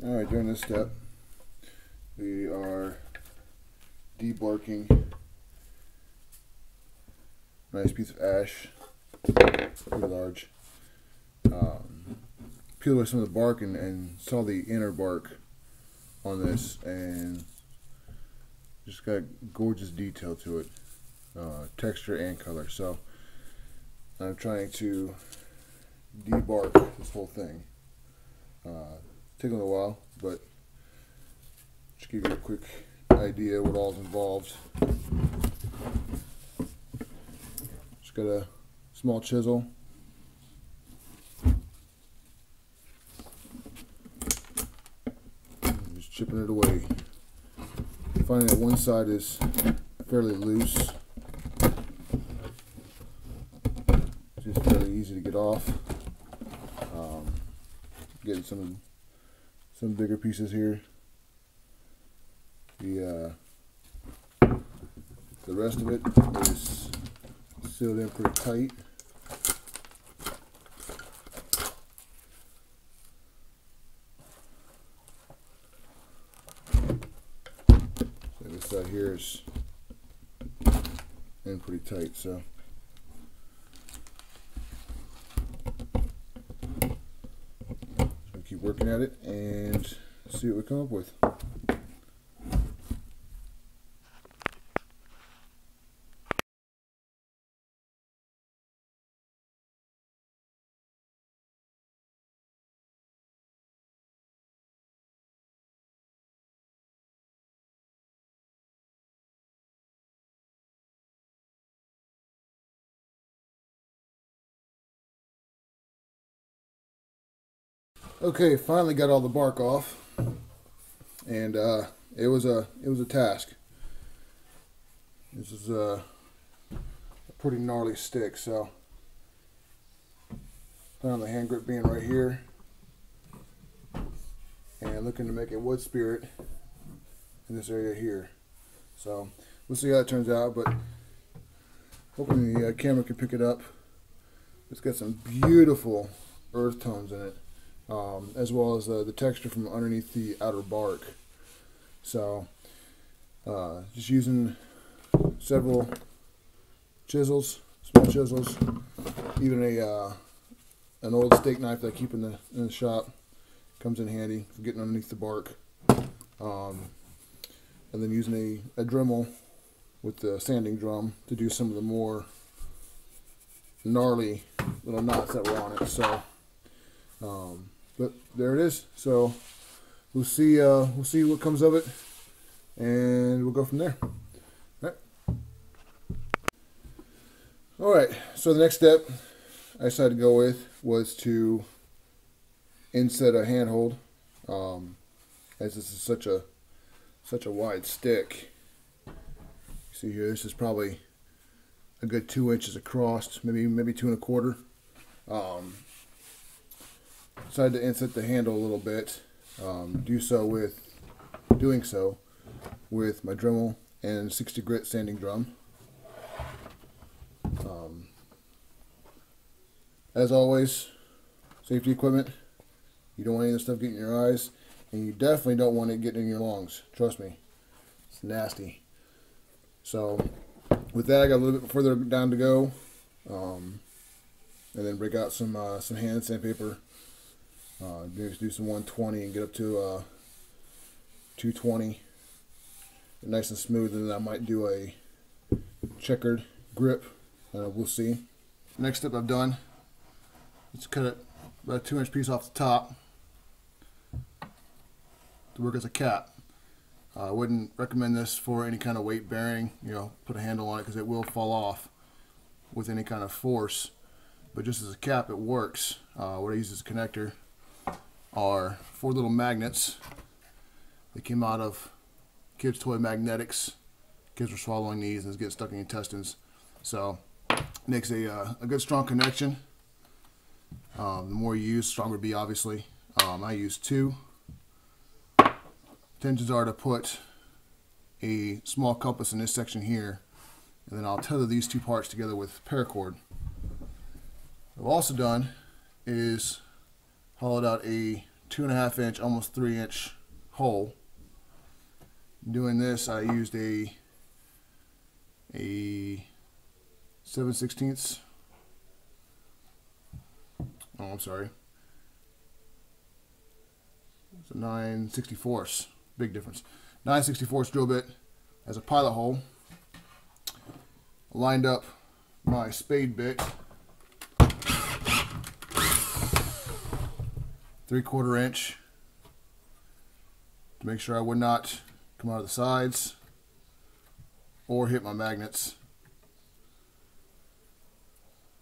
Alright, during this step, we are debarking a nice piece of ash, pretty large. Peeled away some of the bark and saw the inner bark on this, and just got gorgeous detail to it, texture and color. So I'm trying to debark this whole thing. Taking a while, but just give you a quick idea what all's involved. Just got a small chisel. Just chipping it away. Finding that one side is fairly loose. Just fairly easy to get off. Getting some bigger pieces here. The rest of it is sealed in pretty tight. So this side here is in pretty tight, so keep working at it and see what we come up with. Okay, finally got all the bark off, and it was a task. This is a pretty gnarly stick, so plan on the hand grip being right here, and looking to make a wood spirit in this area here. So we'll see how it turns out, but hoping the camera can pick it up. It's got some beautiful earth tones in it. As well as the texture from underneath the outer bark. So just using several chisels, small chisels, even an old steak knife that I keep in the shop comes in handy for getting underneath the bark. And then using a Dremel with the sanding drum to do some of the more gnarly little knots that were on it. So but there it is. So we'll see what comes of it, and we'll go from there. All right. So the next step I decided to go with was to inset a handhold, as this is such a wide stick. See here, this is probably a good 2 inches across, maybe 2 1/4. Decided to inset the handle a little bit. Doing so with my Dremel and 60 grit sanding drum. As always, safety equipment. You don't want any of this stuff getting in your eyes, and you definitely don't want it getting in your lungs. Trust me, it's nasty. So with that, I got a little bit further down to go, and then break out some hand sandpaper. Do some 120 and get up to 220, nice and smooth, and then I might do a checkered grip. We'll see. Next step I've done is cut it about a 2-inch piece off the top to work as a cap. I wouldn't recommend this for any kind of weight bearing. Put a handle on it because it will fall off with any kind of force. But just as a cap, it works. What I use as a connector are 4 little magnets. They came out of Kids Toy Magnetics. Kids were swallowing these and it's getting stuck in your intestines. So makes a good strong connection. The more you use, stronger it'll be, obviously. I use 2. Intentions are to put a small compass in this section here, and then I'll tether these 2 parts together with paracord. What I've also done is hollowed out a 2.5 inch, almost 3 inch hole. Doing this, I used a 7/16. Oh, I'm sorry. It's a 9/64. Big difference. 9/64 drill bit as a pilot hole. Lined up my spade bit, 3/4 inch, to make sure I would not come out of the sides or hit my magnets.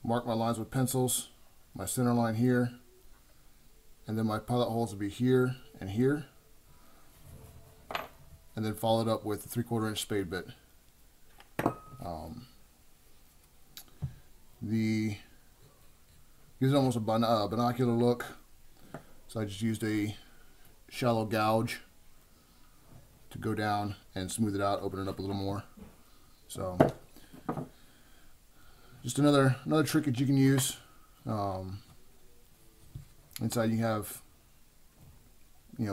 Mark my lines with pencils, my center line here, and then my pilot holes will be here and here, and then followed up with a 3/4 inch spade bit. Gives it almost a binocular look, so I just used a shallow gouge to go down and smooth it out, open it up a little more. So just another trick that you can use. Inside you have,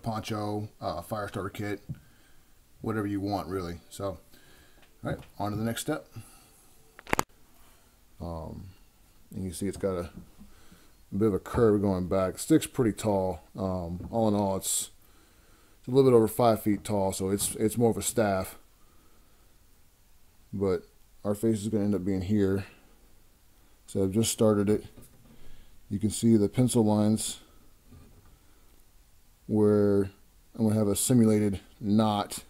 poncho, fire starter kit, whatever you want really. So all right, on to the next step. And you see it's got a bit of a curve going back. The stick's pretty tall. All in all, it's a little bit over 5 feet tall, so it's more of a staff. But our face is going to end up being here. So I've just started it. You can see the pencil lines where I'm going to have a simulated knot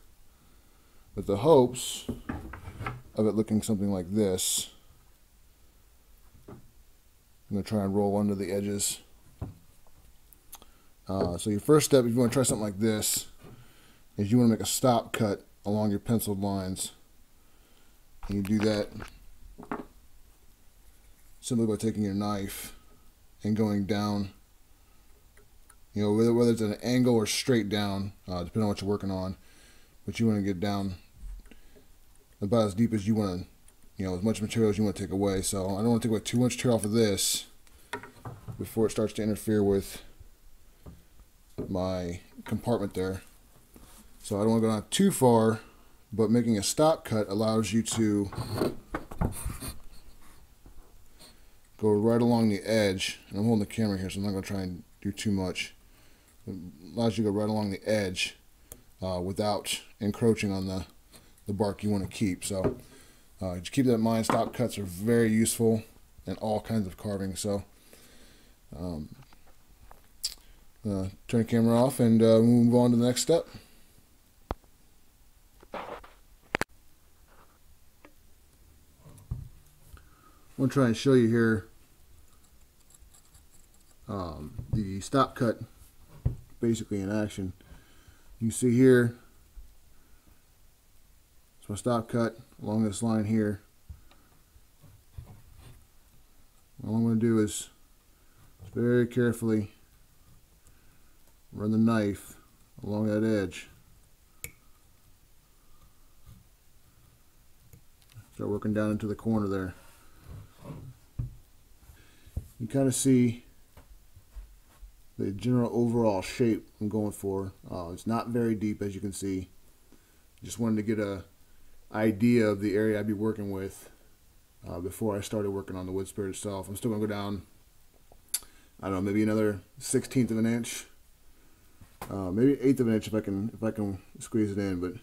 with the hopes of it looking something like this. I'm going to try and roll under the edges. So your first step, if you want to try something like this, is you want to make a stop cut along your penciled lines. And you do that simply by taking your knife and going down, whether it's at an angle or straight down, depending on what you're working on. But you want to get down about as deep as you want to, as much material as you want to take away. So I don't want to take away too much material off of this before it starts to interfere with my compartment there. So I don't want to go down too far, but making a stop cut allows you to go right along the edge. And I'm holding the camera here, so I'm not going to try and do too much. It allows you to go right along the edge without encroaching on the bark you want to keep. So just keep that in mind. Stop cuts are very useful in all kinds of carving. So turn the camera off and move on to the next step. I'm going to try and show you here the stop cut basically in action. You see here, it's my stop cut along this line here. All I'm going to do is very carefully run the knife along that edge. Start working down into the corner there. You kind of see the general overall shape I'm going for. It's not very deep, as you can see. Just wanted to get a idea of the area I'd be working with before I started working on the wood spirit itself. I'm still going to go down, I don't know, maybe another 1/16 of an inch, maybe 1/8 of an inch if I can squeeze it in, but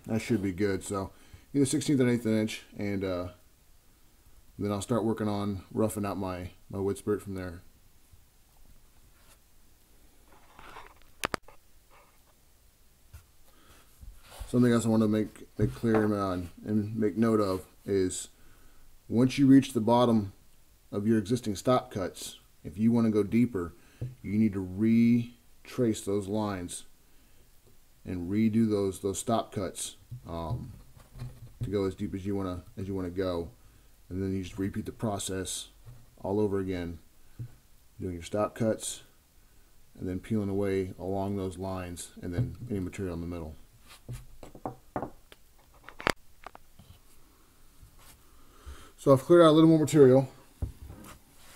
that should be good. So either 1/16 or 1/8 of an inch, and then I'll start working on roughing out my wood spirit from there. Something else I want to make clear and make note of is once you reach the bottom of your existing stop cuts, if you want to go deeper, you need to retrace those lines and redo those stop cuts to go as deep as you want to go, and then you just repeat the process all over again, doing your stop cuts and then peeling away along those lines, and then any material in the middle. So I've cleared out a little more material,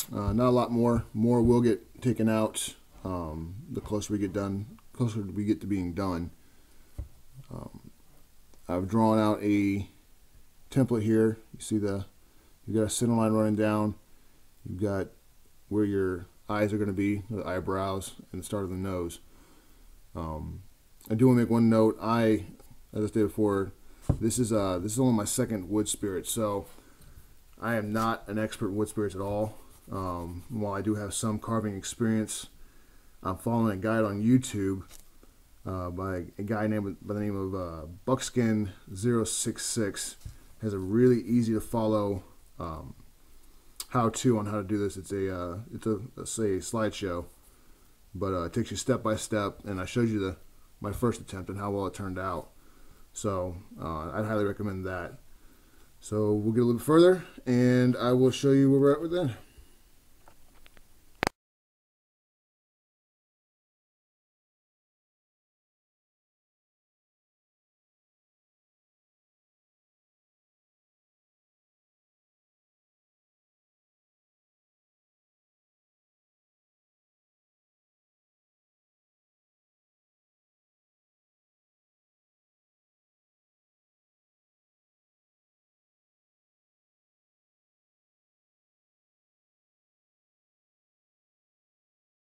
not a lot more. More will get taken out, the closer we get to being done. I've drawn out a template here. You see you've got a center line running down. You've got where your eyes are going to be, the eyebrows, and the start of the nose. I do want to make one note. As I stated before, this is only my second wood spirit, so I am not an expert in wood spirits at all. While I do have some carving experience, I'm following a guide on YouTube by a guy by the name of Buckskin 066. Has a really easy to follow how-to on how to do this. It's a slideshow, but it takes you step by step, and I showed you my first attempt and how well it turned out. So I'd highly recommend that. So we'll get a little bit further, and I will show you where we're at with that.